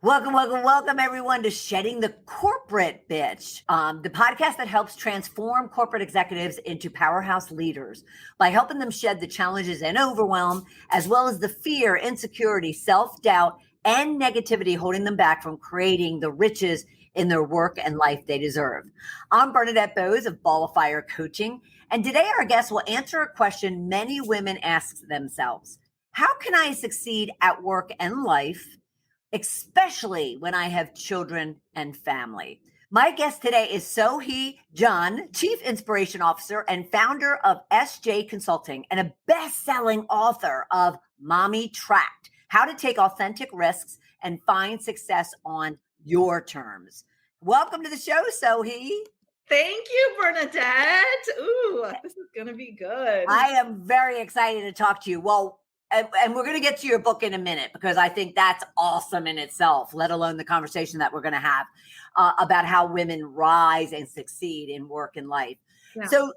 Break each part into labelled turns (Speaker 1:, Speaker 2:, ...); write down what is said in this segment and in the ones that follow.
Speaker 1: Welcome, everyone, to Shedding the Corporate Bitch, the podcast that helps transform corporate executives into powerhouse leaders by helping them shed the challenges and overwhelm, as well as the fear, insecurity, self-doubt, and negativity holding them back from creating the riches in their work and life they deserve. I'm Bernadette Bose of Ball of Fire Coaching, and today our guest will answer a question many women ask themselves. How can I succeed at work and life, especially when I have children and family? My guest today is Sohee Jun, Chief Inspiration Officer and founder of SJ Consulting and a best-selling author of Mommy Tracked: How to Take Authentic Risks and Find Success on Your Terms. Welcome to the show, Sohee.
Speaker 2: Thank you, Bernadette. Ooh, this is going to be good.
Speaker 1: I am very excited to talk to you. Well, and we're going to get to your book in a minute because I think that's awesome in itself, let alone the conversation that we're going to have about how women rise and succeed in work and life. Yeah. So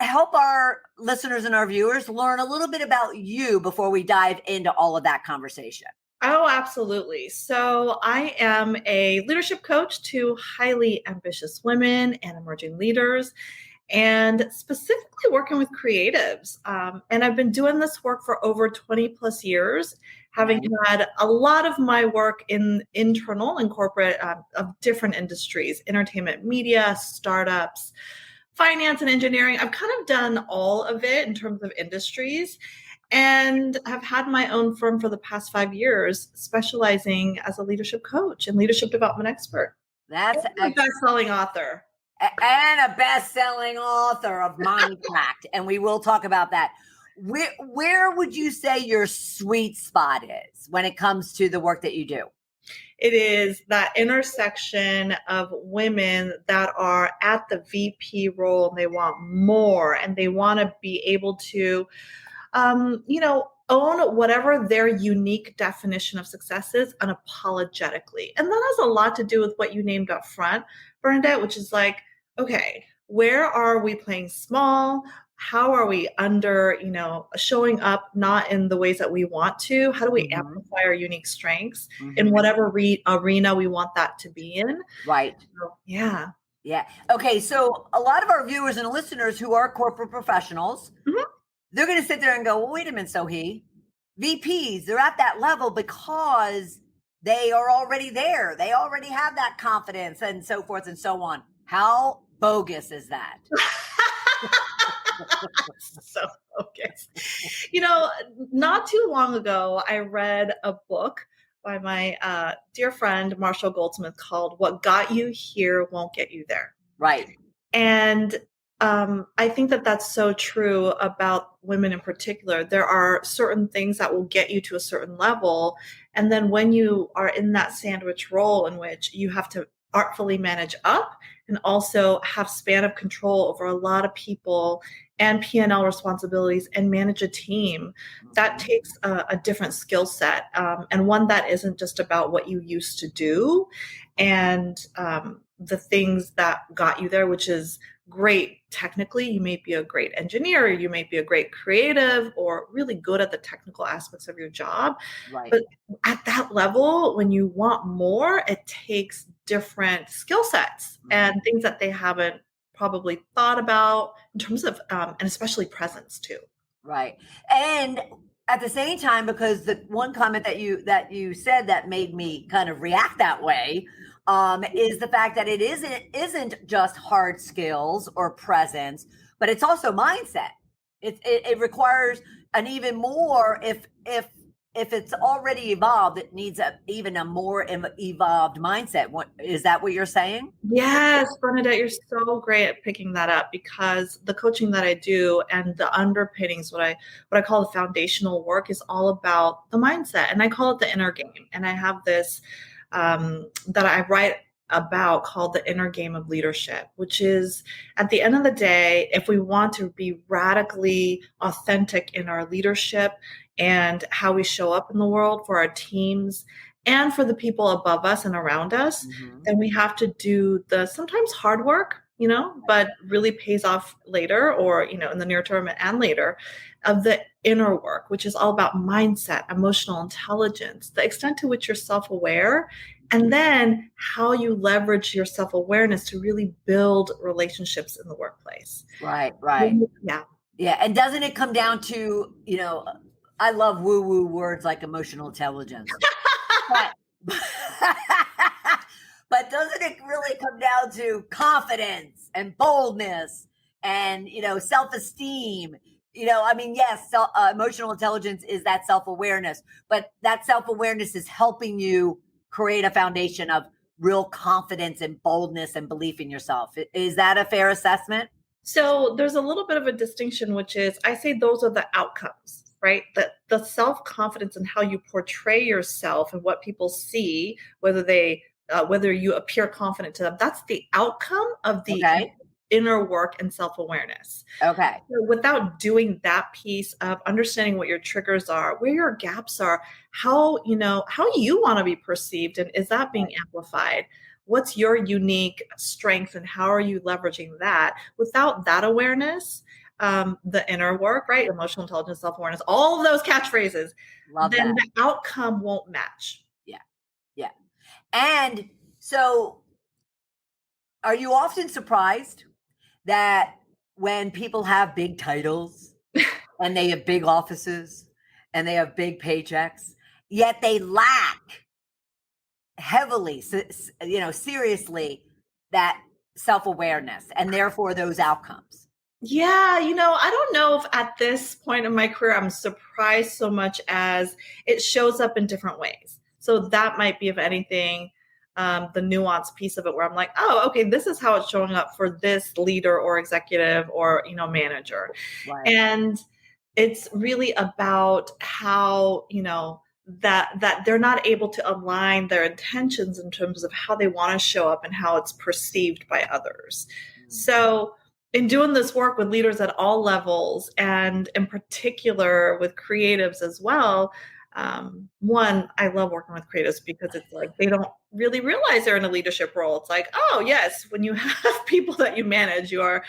Speaker 1: help our listeners and our viewers learn a little bit about you before we dive into all of that conversation.
Speaker 2: Oh, absolutely. So I am a leadership coach to highly ambitious women and emerging leaders, and specifically working with creatives. And I've been doing this work for over 20 plus years, having had a lot of my work in internal and corporate of different industries, entertainment, media, startups, finance and engineering. I've kind of done all of it in terms of industries, and have had my own firm for the past 5 years, specializing as a leadership coach and leadership development expert.
Speaker 1: That's
Speaker 2: a best-selling author.
Speaker 1: And a best-selling author of Mommy Tracked, and we will talk about that. Where would you say your sweet spot is when it comes to the work that you do?
Speaker 2: It is that intersection of women that are at the VP role and they want more, and they want to be able to, own whatever their unique definition of success is unapologetically. And that has a lot to do with what you named up front, Bernadette, which is like, okay, where are we playing small? How are we showing up not in the ways that we want to? How do we amplify our unique strengths in whatever arena we want that to be in?
Speaker 1: Right.
Speaker 2: So, yeah.
Speaker 1: Yeah. Okay. So a lot of our viewers and listeners who are corporate professionals, they're going to sit there and go, well, wait a minute, Sohee. VPs, they're at that level because they are already there. They already have that confidence and so forth and so on. How bogus is that?
Speaker 2: So bogus. Not too long ago, I read a book by my dear friend, Marshall Goldsmith, called What Got You Here Won't Get You There.
Speaker 1: Right.
Speaker 2: And I think that that's so true about women in particular. There are certain things that will get you to a certain level. And then when you are in that sandwich role in which you have to artfully manage up and also have span of control over a lot of people and P&L responsibilities and manage a team, that takes a different skill set, and one that isn't just about what you used to do and the things that got you there, which is great technically. You may be a great engineer, you may be a great creative, or really good at the technical aspects of your job.
Speaker 1: Right.
Speaker 2: But at that level, when you want more, it takes different skill sets and things that they haven't probably thought about in terms of, and especially presence too.
Speaker 1: Right. And at the same time, because the one comment that you said that made me kind of react that way, is the fact that it isn't just hard skills or presence, but it's also mindset. It requires an even more, if it's already evolved, it needs even a more evolved mindset. Is that what you're saying?
Speaker 2: Yes, Bernadette, you're so great at picking that up, because the coaching that I do and the underpinnings, what I call the foundational work, is all about the mindset, and I call it the inner game. And I have this that I write about called the inner game of leadership, which is, at the end of the day, if we want to be radically authentic in our leadership and how we show up in the world for our teams and for the people above us and around us, then we have to do the sometimes hard work, but really pays off later, or, in the near term and later, of the inner work, which is all about mindset, emotional intelligence, the extent to which you're self-aware And then how you leverage your self-awareness to really build relationships in the workplace.
Speaker 1: Right, right.
Speaker 2: Yeah.
Speaker 1: Yeah. And doesn't it come down to, I love woo woo words like emotional intelligence, but, but doesn't it really come down to confidence and boldness and, self esteem? I mean, yes, emotional intelligence is that self awareness, but that self awareness is helping you create a foundation of real confidence and boldness and belief in yourself. Is that a fair assessment?
Speaker 2: So there's a little bit of a distinction, which is I say those are the outcomes, right? The self-confidence and how you portray yourself and what people see, whether you appear confident to them, that's the outcome of the
Speaker 1: Okay.
Speaker 2: inner work and self-awareness.
Speaker 1: Okay.
Speaker 2: So without doing that piece of understanding what your triggers are, where your gaps are, how you want to be perceived, and is that being amplified? What's your unique strength and how are you leveraging that? Without that awareness, the inner work, right? Emotional intelligence, self-awareness, all of those catchphrases,
Speaker 1: Love
Speaker 2: then
Speaker 1: that.
Speaker 2: the outcome won't match.
Speaker 1: Yeah. Yeah. And so are you often surprised that when people have big titles and they have big offices and they have big paychecks, yet they lack heavily, seriously, that self-awareness and therefore those outcomes?
Speaker 2: Yeah, I don't know if at this point in my career I'm surprised so much as it shows up in different ways. So that might be, if anything, the nuanced piece of it where I'm like, oh, okay, this is how it's showing up for this leader or executive or manager.
Speaker 1: Right.
Speaker 2: And it's really about how, that they're not able to align their intentions in terms of how they want to show up and how it's perceived by others. So in doing this work with leaders at all levels, and in particular with creatives as well, one, I love working with creatives because it's like they don't really realize they're in a leadership role. It's like, oh yes, when you have people that you manage, you are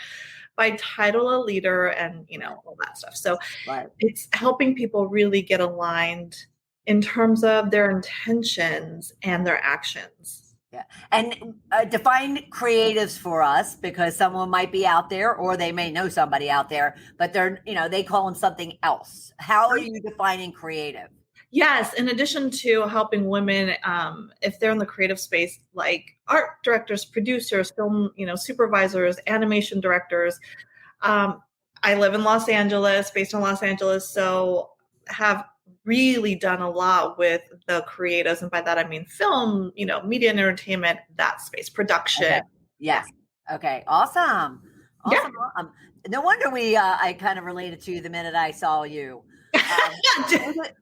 Speaker 2: by title a leader, and all that stuff. So
Speaker 1: Right.
Speaker 2: it's helping people really get aligned in terms of their intentions and their actions.
Speaker 1: Yeah. And define creatives for us, because someone might be out there or they may know somebody out there, but they call them something else. How are you defining creative?
Speaker 2: Yes, in addition to helping women, if they're in the creative space, like art directors, producers, film, supervisors, animation directors. I live in Los Angeles, based on Los Angeles, so have really done a lot with the creatives, and by that I mean film, media and entertainment, that space, production.
Speaker 1: Okay. Yes. Okay. Awesome.
Speaker 2: Yeah.
Speaker 1: Awesome. No wonder I kind of related to you the minute I saw you.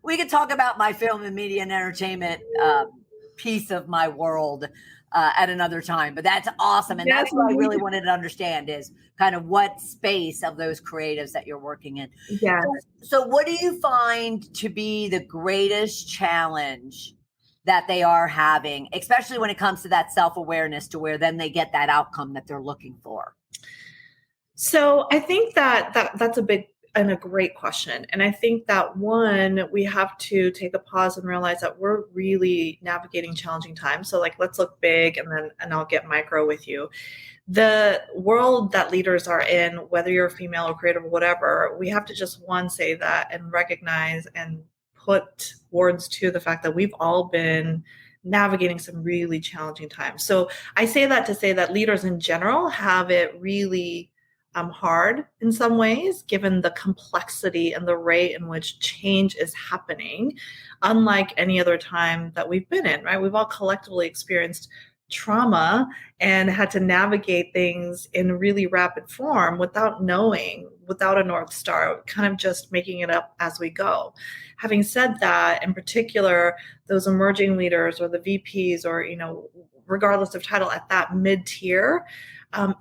Speaker 1: We could talk about my film and media and entertainment piece of my world at another time, but that's awesome. And that's what I really wanted to understand is kind of what space of those creatives that you're working in.
Speaker 2: Yeah.
Speaker 1: So what do you find to be the greatest challenge that they are having, especially when it comes to that self-awareness, to where then they get that outcome that they're looking for?
Speaker 2: So I think that's a big and a great question. And I think that one, we have to take a pause and realize that we're really navigating challenging times. So like, let's look big and I'll get micro with you. The world that leaders are in, whether you're female or creative or whatever, we have to just say that and recognize and put words to the fact that we've all been navigating some really challenging times. So I say that to say that leaders in general have it really hard in some ways, given the complexity and the rate in which change is happening, unlike any other time that we've been in, right? We've all collectively experienced trauma and had to navigate things in really rapid form without knowing, without a North Star, kind of just making it up as we go. Having said that, in particular, those emerging leaders or the VPs or, regardless of title at that mid-tier,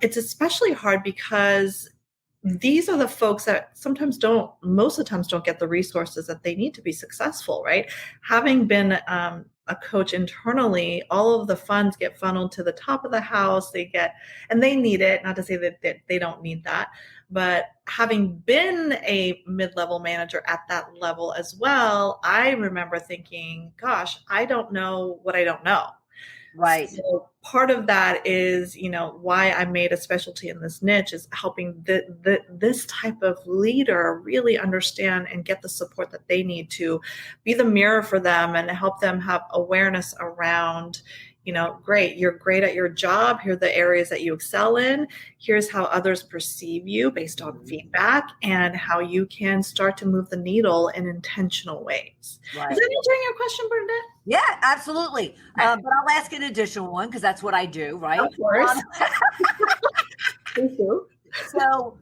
Speaker 2: it's especially hard because these are the folks that most of the times don't get the resources that they need to be successful, right? Having been a coach internally, all of the funds get funneled to the top of the house. And they need it, not to say that they don't need that, but having been a mid-level manager at that level as well, I remember thinking, gosh, I don't know what I don't know.
Speaker 1: Right.
Speaker 2: So part of that is, why I made a specialty in this niche is helping this type of leader really understand and get the support that they need to be the mirror for them and help them have awareness around, great, you're great at your job. Here are the areas that you excel in. Here's how others perceive you based on feedback and how you can start to move the needle in intentional ways.
Speaker 1: Right.
Speaker 2: Is that answering your question, Bernadette?
Speaker 1: Yeah, absolutely. But I'll ask an additional one because that's what I do, right?
Speaker 2: Of course. Please do.
Speaker 1: So,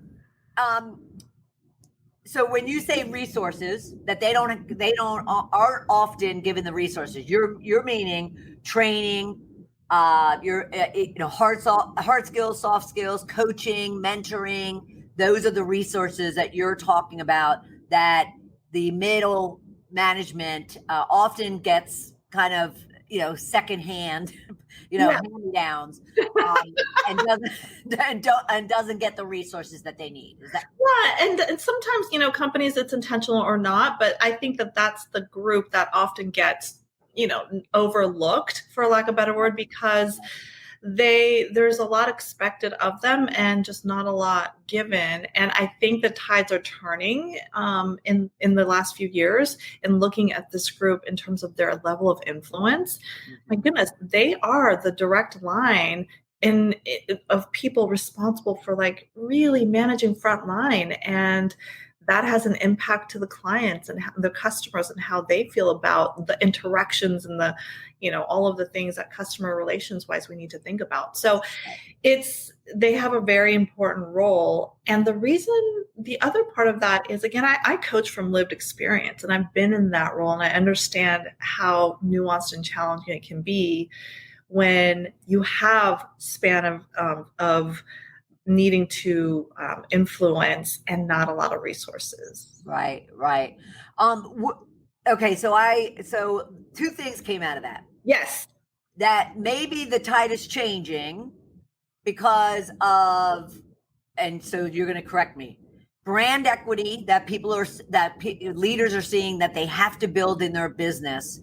Speaker 1: so when you say resources that they aren't often given the resources, you're meaning training, your hard skills, soft skills, coaching, mentoring. Those are the resources that you're talking about that the middle management often gets kind of secondhand, hand-me-downs, and doesn't get the resources that they need. Is that
Speaker 2: and sometimes companies, it's intentional or not, but I think that that's the group that often gets overlooked, for lack of a better word, because there's a lot expected of them and just not a lot given. And I think the tides are turning in the last few years and looking at this group in terms of their level of influence. My goodness, they are the direct line of people responsible for like really managing frontline, and that has an impact to the clients and the customers and how they feel about the interactions and the all of the things that customer relations wise we need to think about. So they have a very important role. And the other part of that is, again, I coach from lived experience, and I've been in that role, and I understand how nuanced and challenging it can be when you have span of needing to influence and not a lot of resources.
Speaker 1: Right. Okay. So two things came out of that.
Speaker 2: Yes.
Speaker 1: That maybe the tide is changing because of, and so you're going to correct me, brand equity that leaders are seeing that they have to build in their business,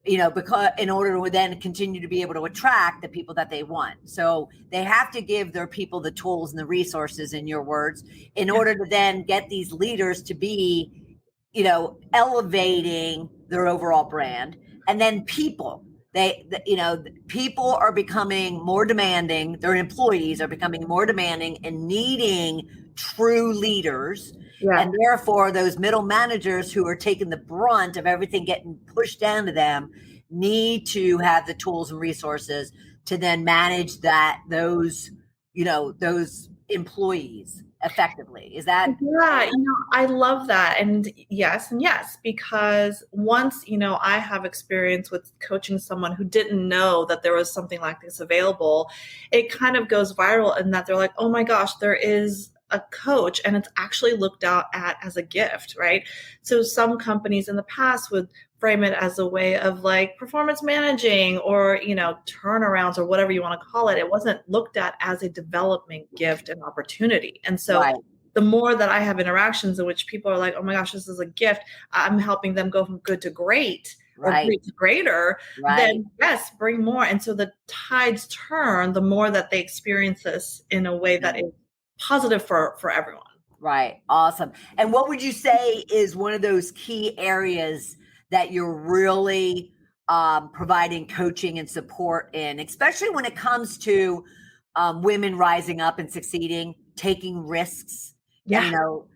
Speaker 1: because in order to then continue to be able to attract the people that they want. So they have to give their people the tools and the resources, in your words, in order to then get these leaders to be, elevating their overall brand. And then people are becoming more demanding. Their employees are becoming more demanding and needing true leaders. Yeah. And therefore, those middle managers who are taking the brunt of everything getting pushed down to them need to have the tools and resources to then manage those employees effectively. Is that?
Speaker 2: Yeah, I love that. And yes, because once, I have experience with coaching someone who didn't know that there was something like this available, it kind of goes viral in that they're like, oh my gosh, there is a coach, and it's actually looked at as a gift, right? So some companies in the past would frame it as a way of like performance managing or, turnarounds or whatever you want to call it. It wasn't looked at as a development gift and opportunity. And so the more that I have interactions in which people are like, oh my gosh, this is a gift, I'm helping them go from good to great or great to greater, then yes, bring more. And so the tides turn the more that they experience this in a way that is positive for everyone.
Speaker 1: Right. Awesome. And what would you say is one of those key areas that you're really providing coaching and support in, especially when it comes to women rising up and succeeding, taking risks? Yeah.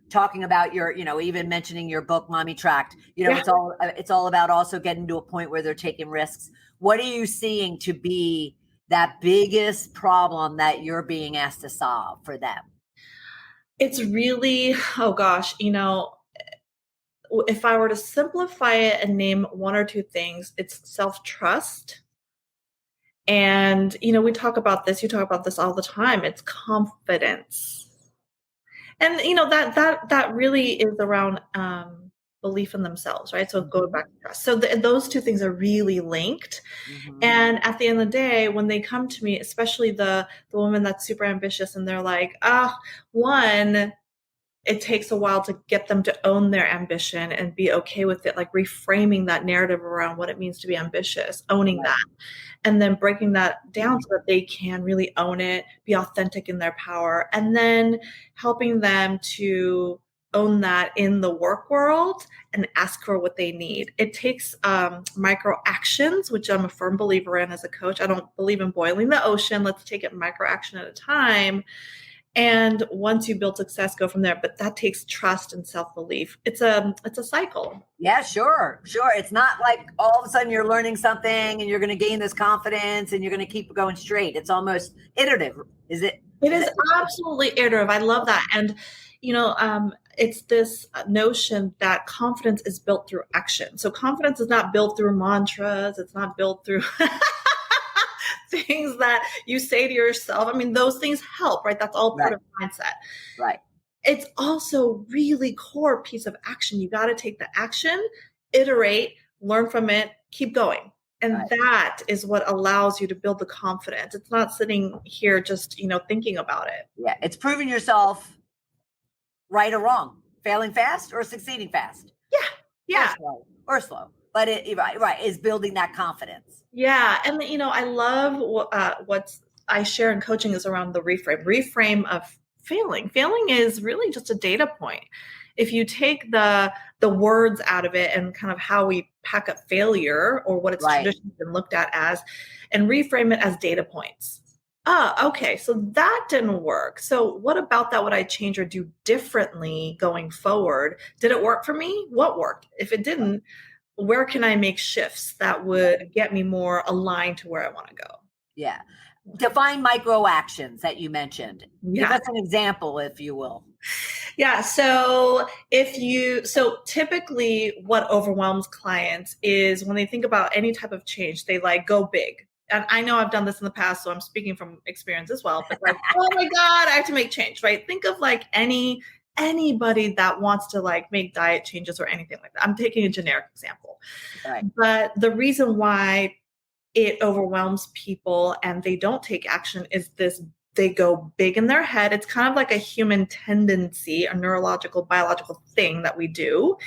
Speaker 1: Talking about your, even mentioning your book, Mommy Tracked, it's all about also getting to a point where they're taking risks. What are you seeing to be that biggest problem that you're being asked to solve for them?
Speaker 2: It's really, oh gosh, if I were to simplify it and name one or two things, it's self-trust. And, we talk about this, you talk about this all the time. It's confidence. And, that really is around belief in themselves, right? So going back to trust. So those two things are really linked. Mm-hmm. And at the end of the day, when they come to me, especially the woman that's super ambitious and they're like, one, it takes a while to get them to own their ambition and be okay with it, like reframing that narrative around what it means to be ambitious, owning that, and then breaking that down so that they can really own it, be authentic in their power, and then helping them to own that in the work world and ask for what they need. It takes micro actions, which I'm a firm believer in as a coach. I don't believe in boiling the ocean. Let's take it micro action at a time. And once you build success, go from there. But that takes trust and self-belief. It's a cycle.
Speaker 1: Yeah, sure. It's not like all of a sudden you're learning something and you're going to gain this confidence and you're going to keep going straight. It's almost iterative. Is it?
Speaker 2: It is absolutely iterative. I love that. And, it's this notion that confidence is built through action. So confidence is not built through mantras. It's not built through things that you say to yourself. I mean, those things help, right? That's all part of mindset.
Speaker 1: Right.
Speaker 2: It's also really core piece of action. You got to take the action, iterate, learn from it, keep going. And that is what allows you to build the confidence. It's not sitting here just, thinking about it.
Speaker 1: Yeah. It's proving yourself right or wrong, failing fast or succeeding fast.
Speaker 2: Yeah.
Speaker 1: Or slow. But it is building that confidence.
Speaker 2: Yeah. And, I love what I share in coaching is around the reframe of failing. Failing is really just a data point. If you take the words out of it and kind of how we pack up failure or what it's traditionally been looked at as, and reframe it as data points. Okay, so that didn't work. So what about that would I change or do differently going forward? Did it work for me? What worked? If it didn't, where can I make shifts that would get me more aligned to where I want to go?
Speaker 1: Yeah. Define micro actions that you mentioned.
Speaker 2: Yeah.
Speaker 1: Give us an example, if you will.
Speaker 2: Yeah. So typically what overwhelms clients is when they think about any type of change, they like go big. And I know I've done this in the past, so I'm speaking from experience as well, but like, oh my God, I have to make change, right? Think of like anybody that wants to like make diet changes or anything like that. I'm taking a generic example.
Speaker 1: Right.
Speaker 2: But the reason why it overwhelms people and they don't take action is they go big in their head. It's kind of like a human tendency, a neurological, biological thing that we do.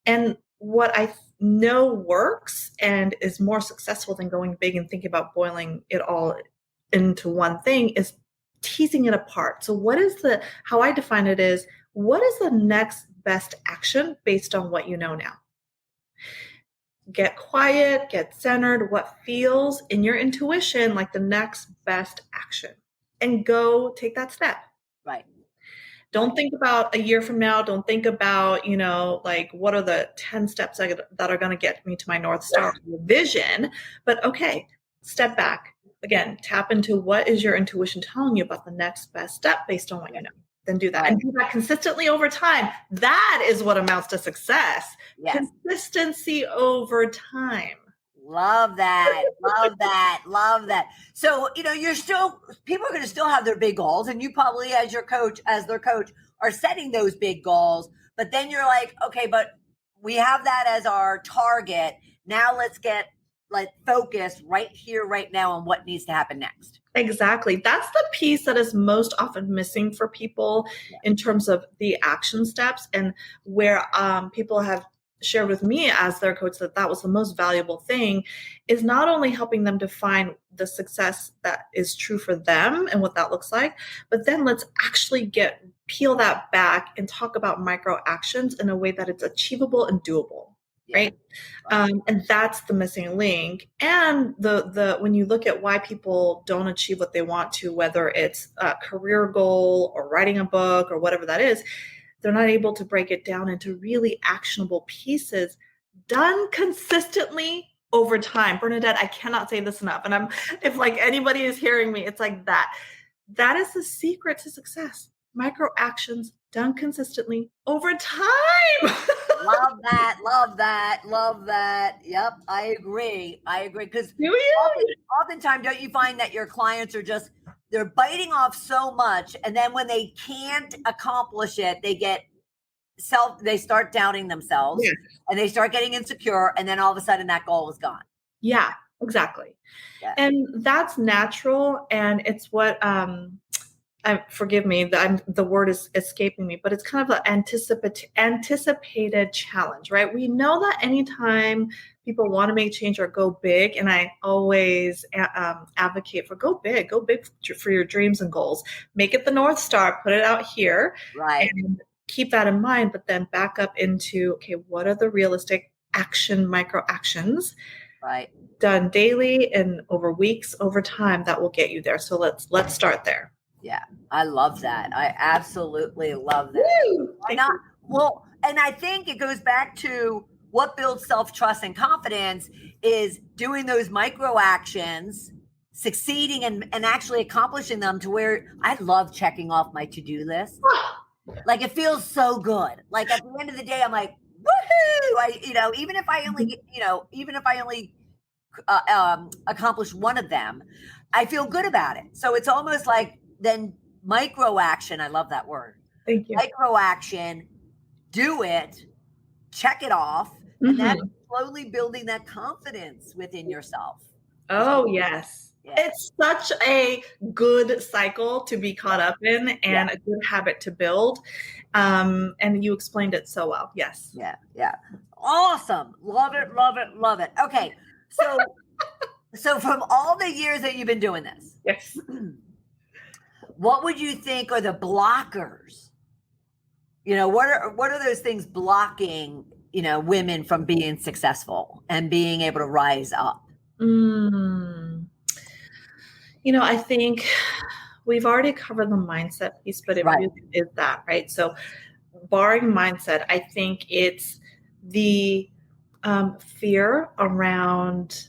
Speaker 2: And what I know works and is more successful than going big and thinking about boiling it all into one thing is teasing it apart. So how I define it is, what is the next best action based on what you know now? Get quiet, get centered, what feels in your intuition like the next best action, and go take that step.
Speaker 1: Right.
Speaker 2: Don't think about a year from now. Don't think about, like what are the 10 steps that are going to get me to my North Star vision. But okay, step back. Again, tap into what is your intuition telling you about the next best step based on what you know. Then do that. And do that consistently over time. That is what amounts to success. Yes. Consistency over time.
Speaker 1: Love that. Love that. So, people are going to still have their big goals, and you probably as their coach are setting those big goals, but then you're like, okay, but we have that as our target. Now let's get focused right here, right now on what needs to happen next.
Speaker 2: Exactly. That's the piece that is most often missing for people in terms of the action steps, and where people have shared with me as their coach that was the most valuable thing is not only helping them define the success that is true for them and what that looks like, but then let's actually peel that back and talk about micro actions in a way that it's achievable and doable. Right. And that's the missing link. And when you look at why people don't achieve what they want to, whether it's a career goal or writing a book or whatever that is, they're not able to break it down into really actionable pieces done consistently over time. Bernadette, I cannot say this enough. And if like anybody is hearing me, it's like that. That is the secret to success. Micro actions done consistently over time.
Speaker 1: Love that. Yep, I agree. Because oftentimes, don't you find that your clients are they're biting off so much, and then when they can't accomplish it, they start doubting themselves, and they start getting insecure, and then all of a sudden that goal is gone.
Speaker 2: Yeah, exactly. Yeah. And that's natural, and it's what forgive me, the word is escaping me, but it's kind of an anticipated challenge, right? We know that anytime people want to make change or go big, and I always advocate for go big for your dreams and goals. Make it the North Star, put it out here,
Speaker 1: Right.
Speaker 2: and keep that in mind, but then back up into, okay, what are the realistic micro actions
Speaker 1: Right.
Speaker 2: done daily and over weeks, over time that will get you there. So let's start there.
Speaker 1: Yeah, I love that. I absolutely love that.
Speaker 2: Woo!
Speaker 1: Why not? Well, and I think it goes back to what builds self-trust and confidence is doing those micro actions, succeeding and actually accomplishing them to where I love checking off my to-do list. Like it feels so good. Like at the end of the day, I'm like, woohoo! Even if I only get, even if I only accomplish one of them, I feel good about it. So it's almost like then micro action. I love that word.
Speaker 2: Thank you.
Speaker 1: Micro action, do it, check it off, and that's slowly building that confidence within yourself.
Speaker 2: Oh, yes.
Speaker 1: Yeah.
Speaker 2: It's such a good cycle to be caught up in and a good habit to build. And you explained it so well. Yes.
Speaker 1: Yeah. Yeah. Awesome. Love it. Love it. Love it. Okay. So from all the years that you've been doing this,
Speaker 2: Yes.
Speaker 1: what would you think are the blockers? What are those things blocking, women from being successful and being able to rise up?
Speaker 2: I think we've already covered the mindset piece, but it really is that, right? So barring mindset, I think it's the fear around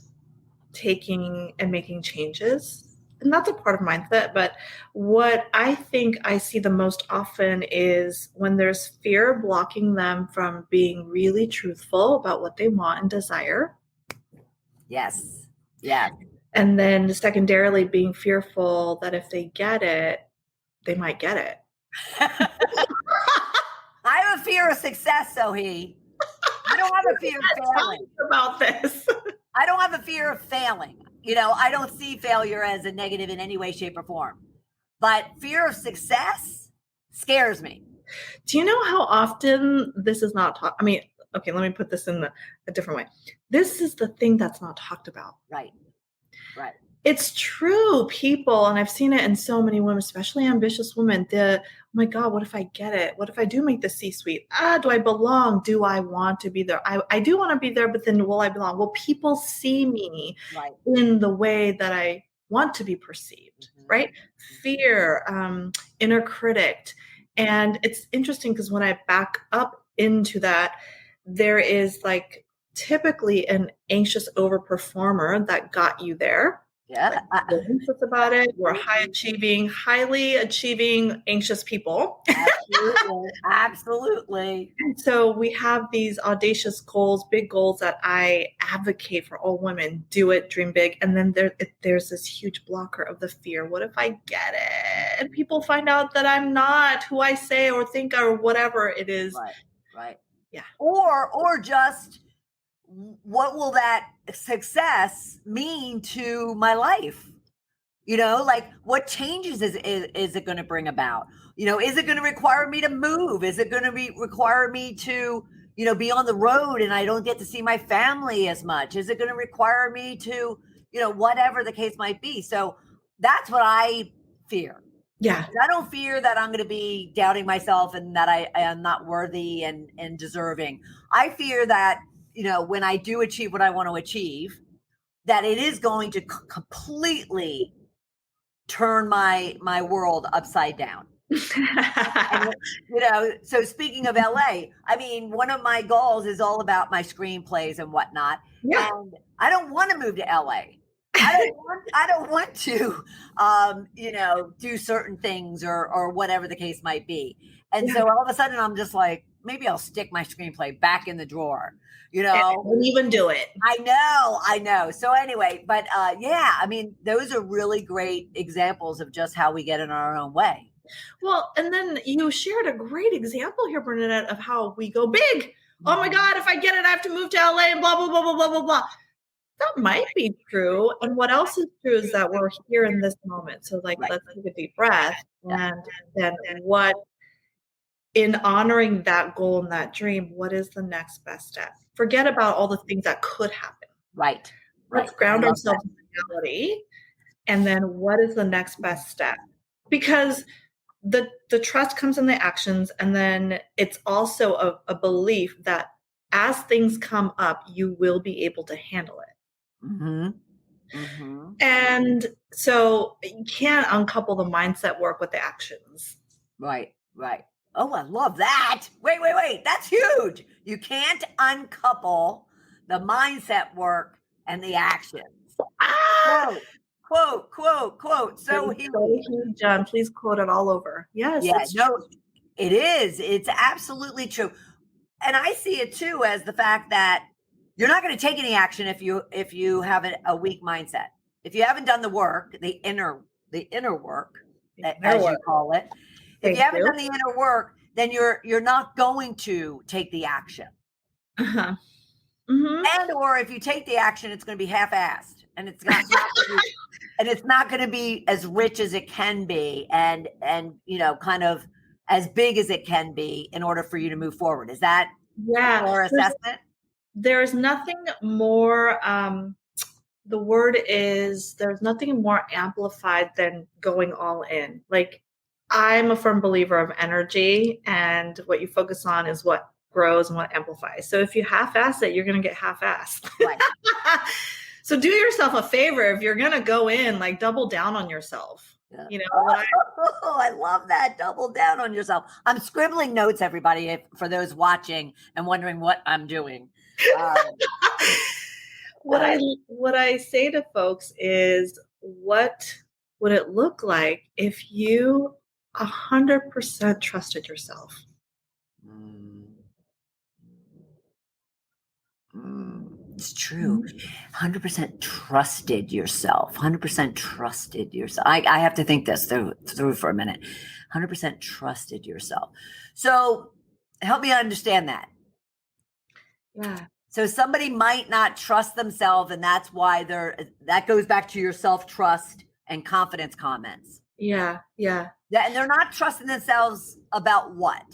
Speaker 2: taking and making changes. And that's a part of mindset, but what I think I see the most often is when there's fear blocking them from being really truthful about what they want and desire.
Speaker 1: Yes. Yeah.
Speaker 2: And then secondarily being fearful that if they get it, they might get it.
Speaker 1: I have a fear of success, Sohee. I don't have a fear of failing.
Speaker 2: About this.
Speaker 1: I don't have a fear of failing. I don't see failure as a negative in any way, shape, or form. But fear of success scares me.
Speaker 2: Do you know how often this is not taught? I mean, okay, let me put this in a different way. This is the thing that's not talked about.
Speaker 1: Right. Right.
Speaker 2: It's true, people, and I've seen it in so many women, especially ambitious women, oh my God, what if I get it? What if I do make the C-suite? Do I belong? Do I want to be there? I do want to be there, but then will I belong? Will people see me in the way that I want to be perceived, right? Fear, inner critic. And it's interesting because when I back up into that, there is like typically an anxious overperformer that got you there.
Speaker 1: Yeah.
Speaker 2: We're anxious about it. We're highly achieving, anxious people.
Speaker 1: Absolutely. Absolutely.
Speaker 2: And so we have these audacious goals, big goals that I advocate for all women. Do it, dream big. And then there's this huge blocker of the fear. What if I get it? And people find out that I'm not who I say or think or whatever it is.
Speaker 1: Right.
Speaker 2: Yeah.
Speaker 1: Or just what will that success mean to my life? Like what changes is it going to bring about? Is it going to require me to move? Is it going to require me to, be on the road and I don't get to see my family as much? Is it going to require me to, whatever the case might be? So that's what I fear.
Speaker 2: Yeah.
Speaker 1: I don't fear that I'm going to be doubting myself and that I am not worthy and deserving. I fear that, when I do achieve what I want to achieve, that it is going to completely turn my world upside down. And, so speaking of LA, I mean, one of my goals is all about my screenplays and whatnot.
Speaker 2: Yeah.
Speaker 1: And I don't want to move to LA. I don't want to, do certain things or whatever the case might be. And so all of a sudden I'm just like, maybe I'll stick my screenplay back in the drawer,
Speaker 2: Won't even do it.
Speaker 1: I know. So anyway, but I mean, those are really great examples of just how we get in our own way.
Speaker 2: Well, and then you shared a great example here, Bernadette, of how we go big. Oh my God, if I get it, I have to move to LA and blah, blah, blah, blah, blah, blah, blah. that might be true. And what else is true is that we're here in this moment. So like,
Speaker 1: Right.
Speaker 2: let's take a deep breath.
Speaker 1: Yeah.
Speaker 2: And then what, in honoring that goal and that dream, what is the next best step? Forget about all the things that could happen.
Speaker 1: Right.
Speaker 2: Let's
Speaker 1: Right.
Speaker 2: ground ourselves in reality. And then what is the next best step? Because the trust comes in the actions, and then it's also a belief that as things come up, you will be able to handle it.
Speaker 1: Mm-hmm. Mm-hmm.
Speaker 2: And so you can't uncouple the mindset work with the actions.
Speaker 1: Right. Right. Oh, I love that. Wait. That's huge. You can't uncouple the mindset work and the actions.
Speaker 2: Ah!
Speaker 1: Quote. So
Speaker 2: Sohee Jun, please quote it all over. Yes,
Speaker 1: yeah,
Speaker 2: it's
Speaker 1: no,
Speaker 2: true.
Speaker 1: it is. It's absolutely true. And I see it too as the fact that you're not going to take any action if you have a weak mindset. If you haven't done the work, the inner work, as you call it. If you
Speaker 2: Thank
Speaker 1: haven't
Speaker 2: you.
Speaker 1: done the inner work, then you're not going to take the action.
Speaker 2: Uh-huh. Mm-hmm.
Speaker 1: And or if you take the action, it's going to be half-assed, and it's not and it's not going to be as rich as it can be, and kind of as big as it can be in order for you to move forward. Is that a fair assessment?
Speaker 2: There's nothing more, the word is, there's nothing more amplified than going all in. Like, I'm a firm believer of energy, and what you focus on is what grows and what amplifies. So if you half-ass it, you're going to get half-assed.
Speaker 1: Right.
Speaker 2: So do yourself a favor. If you're going to go in, like, double down on yourself.
Speaker 1: Yeah.
Speaker 2: What
Speaker 1: I love that. Double down on yourself. I'm scribbling notes, everybody, for those watching and wondering what I'm doing.
Speaker 2: what I say to folks is, what would it look like if you 100% trusted yourself?
Speaker 1: It's true. 100% trusted yourself. 100% trusted yourself. I have to think this through for a minute. 100% trusted yourself. So help me understand that.
Speaker 2: Yeah.
Speaker 1: So somebody might not trust themselves, and that's why that goes back to your self-trust and confidence comments.
Speaker 2: Yeah.
Speaker 1: And they're not trusting themselves about what?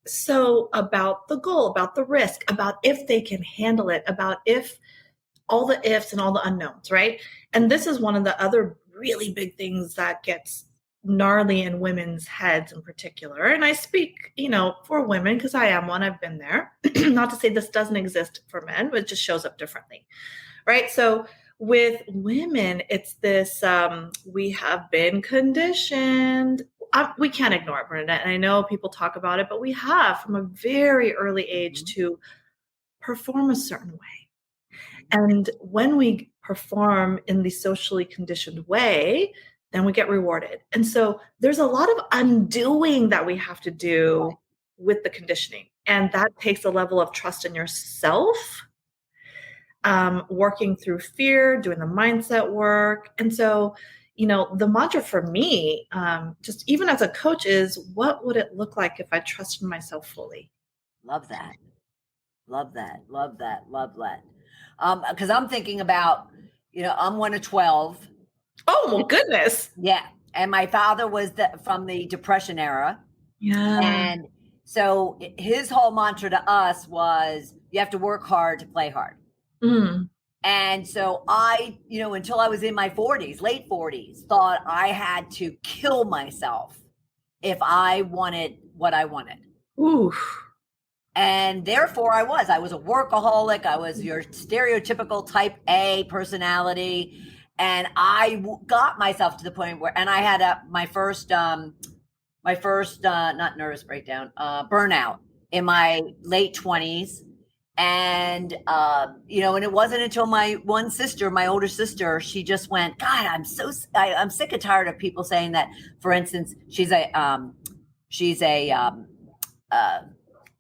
Speaker 2: So about the goal, about the risk, about if they can handle it, about if all the ifs and all the unknowns, right? And this is one of the other really big things that gets gnarly in women's heads in particular. And I speak, for women because I am one, I've been there. Not to say this doesn't exist for men, but it just shows up differently, right? So with women, it's this, we have been conditioned. We can't ignore it, Bernadette. And I know people talk about it, but we have from a very early age to perform a certain way. And when we perform in the socially conditioned way, then we get rewarded. And so there's a lot of undoing that we have to do with the conditioning. And that takes a level of trust in yourself, working through fear, doing the mindset work. And so, the mantra for me, just even as a coach, is what would it look like if I trusted myself fully?
Speaker 1: Love that. Because I'm thinking about, I'm one of 12.
Speaker 2: Oh, well, goodness.
Speaker 1: Yeah. And my father was from the Depression era.
Speaker 2: Yeah.
Speaker 1: And so his whole mantra to us was, you have to work hard to play hard.
Speaker 2: Mm.
Speaker 1: And so I, until I was in my 40s, late 40s, thought I had to kill myself if I wanted what I wanted.
Speaker 2: Ooh.
Speaker 1: And therefore I was a workaholic. I was your stereotypical type A personality. And I got myself to the point where, and I had my first, not nervous breakdown, burnout in my late 20s. And, and it wasn't until my one sister, my older sister, she just went, God, I'm sick and tired of people saying that, for instance, she's a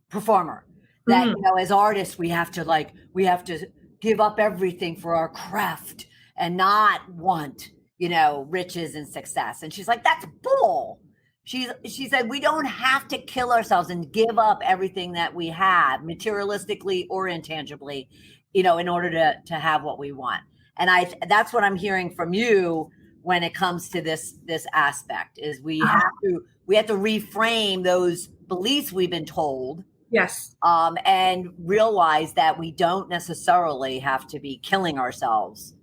Speaker 1: performer, that, as artists, we have to give up everything for our craft and not want, riches and success. And she's like, that's bull. She said, we don't have to kill ourselves and give up everything that we have materialistically or intangibly, in order to have what we want. And that's what I'm hearing from you when it comes to this aspect is we have to reframe those beliefs we've been told.
Speaker 2: Yes.
Speaker 1: And realize that we don't necessarily have to be killing ourselves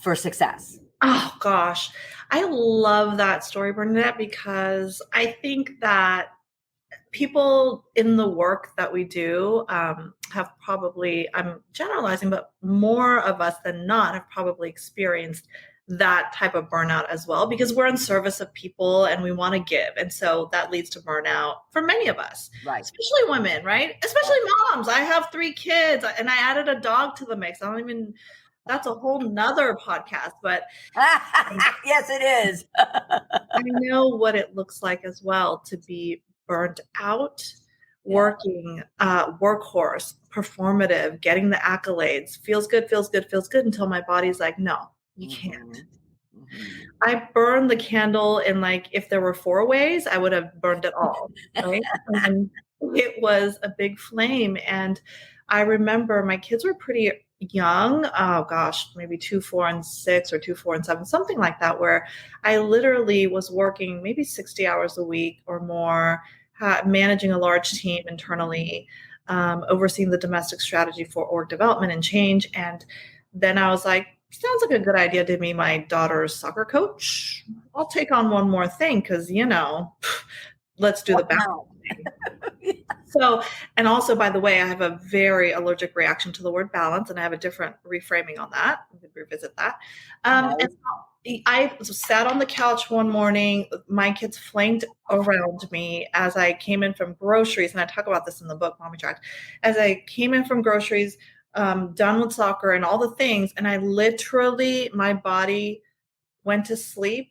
Speaker 1: for success.
Speaker 2: Oh gosh, I love that story, Bernadette, because I think that people in the work that we do have probably, I'm generalizing, but more of us than not have probably experienced that type of burnout as well, because we're in service of people and we want to give. And so that leads to burnout for many of us,
Speaker 1: right?
Speaker 2: Especially women, right? Especially moms. I have 3 kids and I added a dog to the mix. That's a whole nother podcast, but
Speaker 1: yes, it is.
Speaker 2: I know what it looks like as well to be burnt out, working, workhorse, performative, getting the accolades, feels good until my body's like, no, you can't. I burned the candle in, like, if there were 4 ways, I would have burned it all, right? And it was a big flame. And I remember my kids were pretty young. Oh gosh, maybe 2, 4, and 6, or 2, 4, and 7, something like that, where I literally was working maybe 60 hours a week or more, managing a large team internally, overseeing the domestic strategy for org development and change. And then I was like, sounds like a good idea to be my daughter's soccer coach. I'll take on one more thing because, let's do the balance thing. So, and also, by the way, I have a very allergic reaction to the word balance, and I have a different reframing on that. We could revisit that. And I sat on the couch one morning. My kids flanked around me as I came in from groceries, and I talk about this in the book, Mommy Tracked. As I came in from groceries, done with soccer and all the things, and I literally, my body went to sleep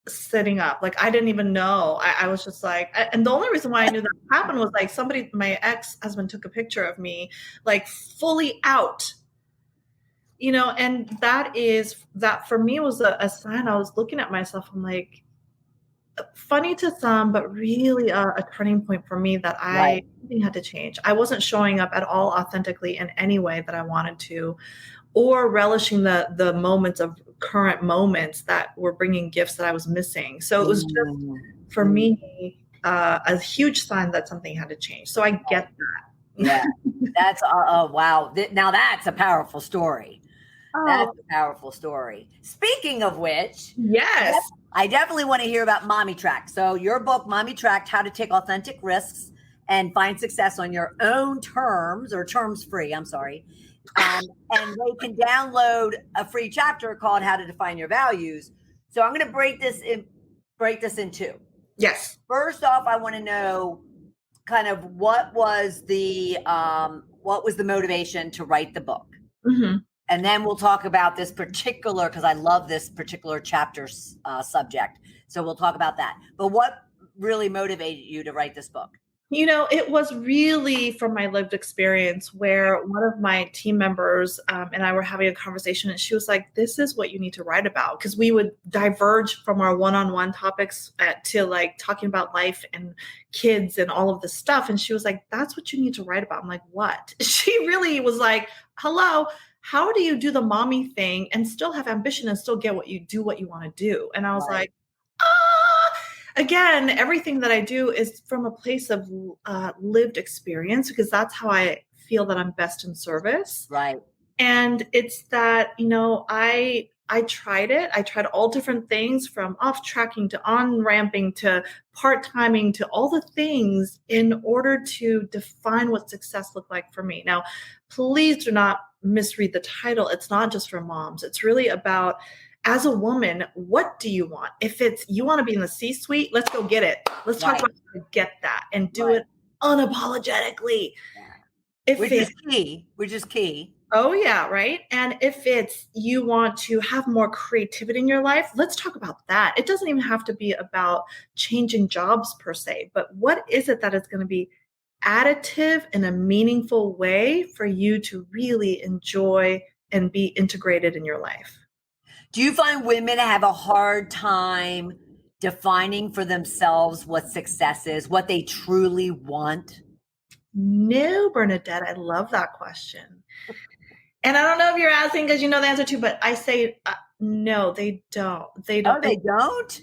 Speaker 2: sitting up. Like, I didn't even know. I was just like, and the only reason why I knew that happened was like my ex-husband took a picture of me, like fully out, and that for me was a sign. I was looking at myself. I'm like, funny to some, but really a turning point for me that I had to change. I wasn't showing up at all authentically in any way that I wanted to, or relishing the moments of current moments that were bringing gifts that I was missing. So it was just, for me, a huge sign that something had to change. So I get that.
Speaker 1: Yeah, that's wow. Now that's a powerful story. That's a powerful story. Speaking of which,
Speaker 2: yes,
Speaker 1: I definitely want to hear about Mommy Tracked. So your book, Mommy Tracked: How to Take Authentic Risks and Find Success on Your Own Terms, or terms free. I'm sorry. And they can download a free chapter called How to Define Your Values. So I'm going to break this in 2.
Speaker 2: Yes.
Speaker 1: First off, I want to know kind of what was the motivation to write the book.
Speaker 2: Mm-hmm.
Speaker 1: And then we'll talk about this particular, because I love this particular chapter subject. So we'll talk about that. But what really motivated you to write this book?
Speaker 2: It was really from my lived experience, where one of my team members and I were having a conversation, and she was like, this is what you need to write about. Because we would diverge from our one-on-one topics to like talking about life and kids and all of this stuff. And she was like, that's what you need to write about. I'm like, what? She really was like, hello, how do you do the mommy thing and still have ambition and still get what you want to do? And I was like, again, everything that I do is from a place of lived experience, because that's how I feel that I'm best in service.
Speaker 1: Right.
Speaker 2: And it's that, I tried it. I tried all different things, from off tracking to on ramping to part timing to all the things, in order to define what success looked like for me. Now, please do not misread the title. It's not just for moms. It's really about, as a woman, what do you want? If it's you want to be in the C-suite, let's go get it. Let's talk about how to get that and do it unapologetically.
Speaker 1: Yeah. Which is key.
Speaker 2: Oh, yeah, right? And if it's you want to have more creativity in your life, let's talk about that. It doesn't even have to be about changing jobs per se, but what is it that is going to be additive in a meaningful way for you to really enjoy and be integrated in your life?
Speaker 1: Do you find women have a hard time defining for themselves what success is, what they truly want?
Speaker 2: No, Bernadette, I love that question. And I don't know if you're asking because you know the answer too, but I say no, they don't. They don't.
Speaker 1: Oh, they don't?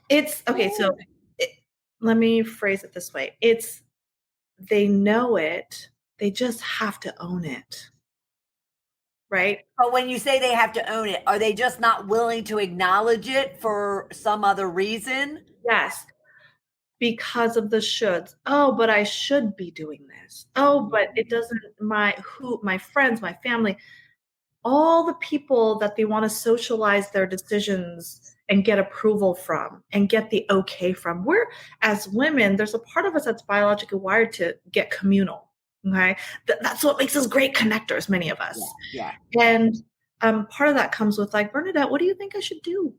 Speaker 2: It's okay. So let me phrase it this way. They know it. They just have to own it. Right?
Speaker 1: But when you say they have to own it, are they just not willing to acknowledge it for some other reason?
Speaker 2: Yes. Because of the shoulds. Oh, but I should be doing this. Oh, but it doesn't, my friends, my family, all the people that they want to socialize their decisions and get approval from and get the okay from. We're, as women, there's a part of us that's biologically wired to get communal. Okay. That's what makes us great connectors, many of us.
Speaker 1: Yeah.
Speaker 2: And part of that comes with like, Bernadette, what do you think I should do?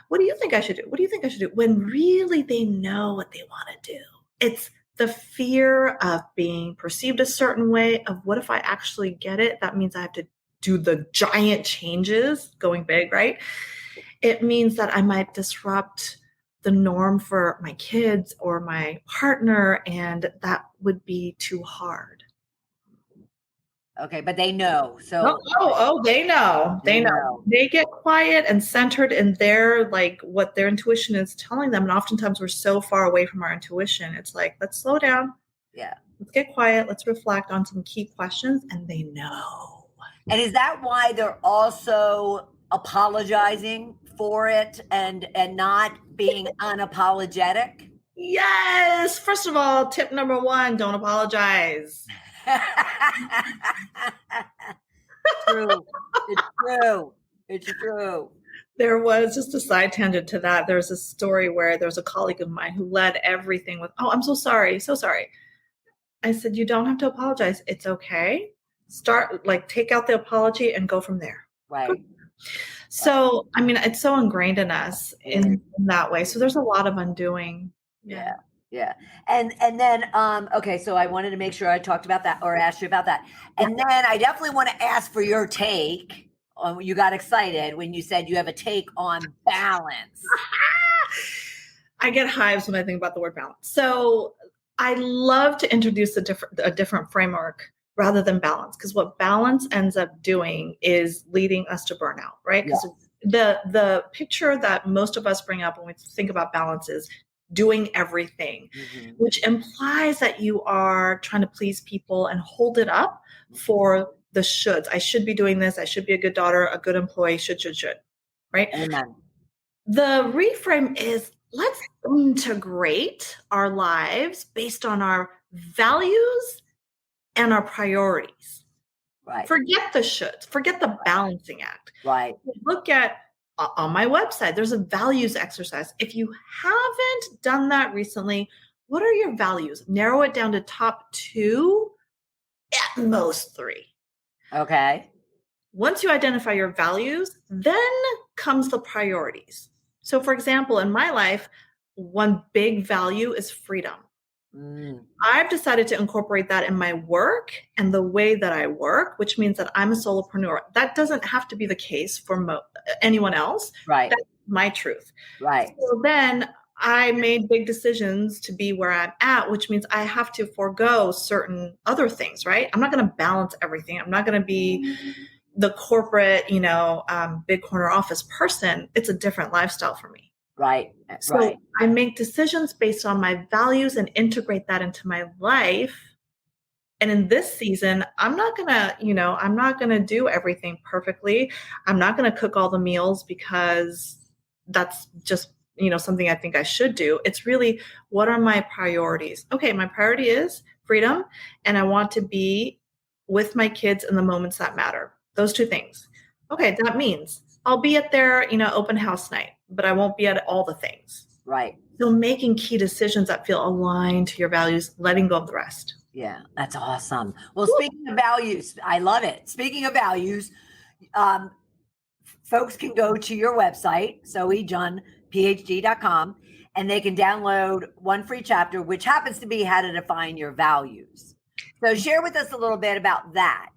Speaker 2: What do you think I should do? What do you think I should do? When really they know what they want to do. It's the fear of being perceived a certain way, of what if I actually get it? That means I have to do the giant changes, going big, right? It means that I might disrupt the norm for my kids or my partner, and that would be too hard.
Speaker 1: Okay, but they know. So
Speaker 2: they know. They know. They get quiet and centered in their, like, what their intuition is telling them. And oftentimes we're so far away from our intuition. It's like, let's slow down.
Speaker 1: Yeah.
Speaker 2: Let's get quiet. Let's reflect on some key questions. And they know.
Speaker 1: And is that why they're also apologizing for it and not being unapologetic?
Speaker 2: Yes. First of all, tip number 1, don't apologize.
Speaker 1: True. It's true. It's true.
Speaker 2: There was, just a side tangent to that, there's a story where there's a colleague of mine who led everything with, oh, I'm so sorry. So sorry. I said, you don't have to apologize. It's okay. Take out the apology and go from there.
Speaker 1: Right.
Speaker 2: So, I mean, it's so ingrained in us in that way. So there's a lot of undoing.
Speaker 1: Yeah. Yeah. And then, okay, so I wanted to make sure I talked about that or asked you about that. And then I definitely want to ask for your take. You got excited when you said you have a take on balance.
Speaker 2: I get hives when I think about the word balance. So I love to introduce a different framework rather than balance, because what balance ends up doing is leading us to burnout, right? Because the picture that most of us bring up when we think about balance is doing everything, which implies that you are trying to please people and hold it up for the shoulds. I should be doing this. I should be a good daughter, a good employee, should, right?
Speaker 1: Amen.
Speaker 2: The reframe is, let's integrate our lives based on our values and our priorities.
Speaker 1: Right.
Speaker 2: Forget the shoulds, forget the balancing act.
Speaker 1: Right.
Speaker 2: Look at, on my website, there's a values exercise. If you haven't done that recently, what are your values? Narrow it down to top 2, at most 3.
Speaker 1: Okay.
Speaker 2: Once you identify your values, then comes the priorities. So for example, in my life, one big value is freedom. I've decided to incorporate that in my work and the way that I work, which means that I'm a solopreneur. That doesn't have to be the case for anyone else.
Speaker 1: Right.
Speaker 2: That's my truth.
Speaker 1: Right.
Speaker 2: So then I made big decisions to be where I'm at, which means I have to forego certain other things, right? I'm not going to balance everything. I'm not going to be the corporate, big corner office person. It's a different lifestyle for me.
Speaker 1: Right.
Speaker 2: So I make decisions based on my values and integrate that into my life. And in this season, I'm not going to do everything perfectly. I'm not going to cook all the meals because that's just, something I think I should do. It's really, what are my priorities? Okay, my priority is freedom, and I want to be with my kids in the moments that matter. Those 2 things. Okay, that means I'll be at their, open house night, but I won't be at all the things.
Speaker 1: Right.
Speaker 2: So making key decisions that feel aligned to your values, letting go of the rest.
Speaker 1: Yeah, that's awesome. Well, speaking of values, I love it. Speaking of values, folks can go to your website, soheejunphd.com, and they can download one free chapter, which happens to be how to define your values. So share with us a little bit about that.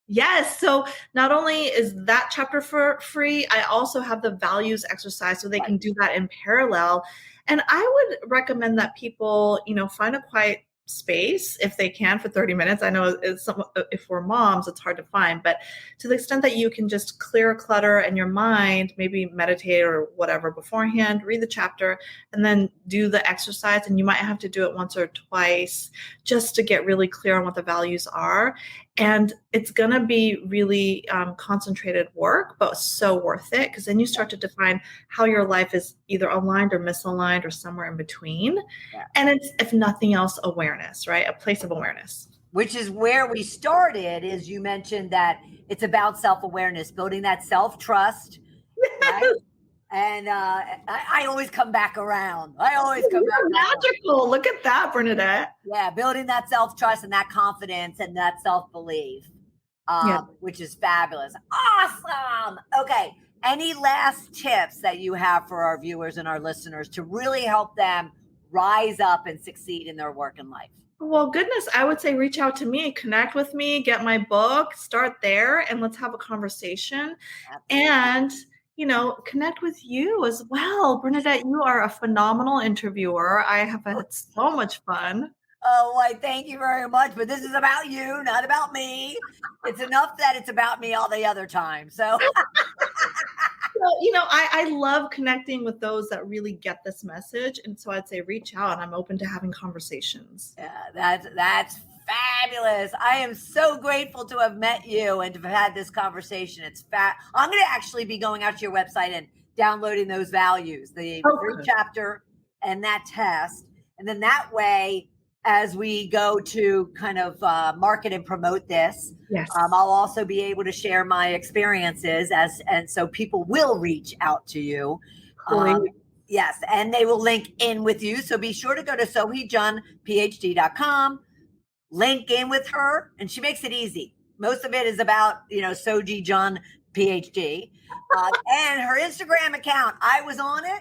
Speaker 2: Yes. So not only is that chapter for free, I also have the values exercise so they can do that in parallel. And I would recommend that people, find a quiet space if they can for 30 minutes. I know if we're moms, it's hard to find, but to the extent that you can just clear clutter in your mind, maybe meditate or whatever beforehand, read the chapter, and then do the exercise. And you might have to do it once or twice just to get really clear on what the values are. And it's going to be really concentrated work, but so worth it, because then you start to define how your life is either aligned or misaligned or somewhere in between.
Speaker 1: Yeah.
Speaker 2: And it's, if nothing else, awareness, right? A place of awareness.
Speaker 1: Which is where we started, is you mentioned that it's about self-awareness, building that self-trust, right? And I always come back around.
Speaker 2: You're magical. Look at that, Bernadette.
Speaker 1: Yeah, building that self-trust and that confidence and that self-belief, which is fabulous. Awesome. Okay. Any last tips that you have for our viewers and our listeners to really help them rise up and succeed in their work and life?
Speaker 2: Well, goodness, I would say reach out to me, connect with me, get my book, start there, and let's have a conversation. Absolutely. And connect with you as well. Bernadette, you are a phenomenal interviewer. I have had so much fun.
Speaker 1: Oh, why, thank you very much. But this is about you, not about me. It's enough that it's about me all the other time. So,
Speaker 2: I love connecting with those that really get this message. And so I'd say reach out. I'm open to having conversations.
Speaker 1: Yeah, that's fabulous. I am so grateful to have met you and to have had this conversation. I'm going to actually be going out to your website and downloading those values, the free chapter and that test. And then that way, as we go to kind of market and promote this,
Speaker 2: yes.
Speaker 1: I'll also be able to share my experiences and so people will reach out to you. Yes, and they will link in with you. So be sure to go to SoheeJunPhD.com. Link in with her, and she makes it easy. Most of it is about, Sohee Jun PhD. And her Instagram account, I was on it.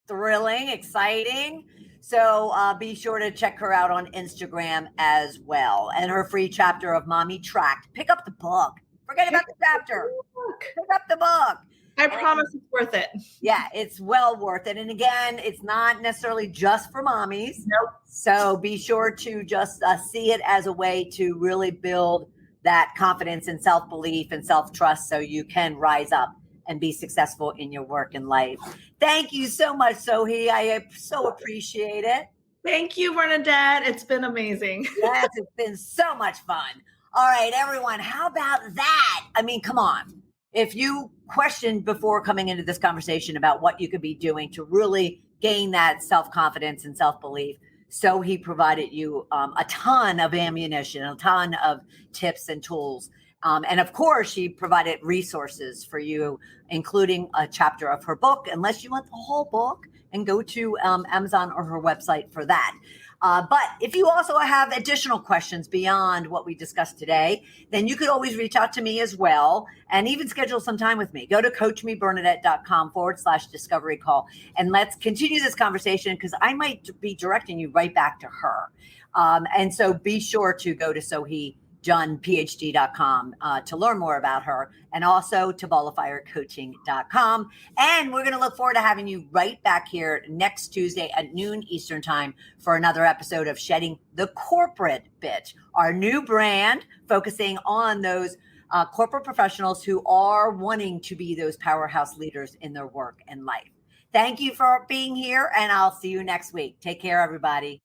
Speaker 1: Thrilling, exciting. So be sure to check her out on Instagram as well. And her free chapter of Mommy Tracked. Pick up the book. Forget about the chapter. Pick up the book.
Speaker 2: I promise it's worth it.
Speaker 1: Yeah, it's well worth it. And again, it's not necessarily just for mommies.
Speaker 2: Nope.
Speaker 1: So be sure to just see it as a way to really build that confidence and self-belief and self-trust so you can rise up and be successful in your work and life. Thank you so much, Sohee. I so appreciate it.
Speaker 2: Thank you, Bernadette. It's been amazing.
Speaker 1: Yes, it's been so much fun. All right, everyone, how about that? I mean, come on. If you questioned before coming into this conversation about what you could be doing to really gain that self-confidence and self-belief, Sohee provided you a ton of ammunition, a ton of tips and tools. And of course, she provided resources for you, including a chapter of her book, unless you want the whole book, and go to Amazon or her website for that. But if you also have additional questions beyond what we discussed today, then you could always reach out to me as well and even schedule some time with me. Go to coachmebernadette.com/discovery call and let's continue this conversation because I might be directing you right back to her. And so be sure to go to SoheeJunPhD.com to learn more about her and also to BallofFireCoaching.com. And we're going to look forward to having you right back here next Tuesday at noon Eastern time for another episode of Shedding the Corporate Bitch, our new brand focusing on those corporate professionals who are wanting to be those powerhouse leaders in their work and life. Thank you for being here, and I'll see you next week. Take care, everybody.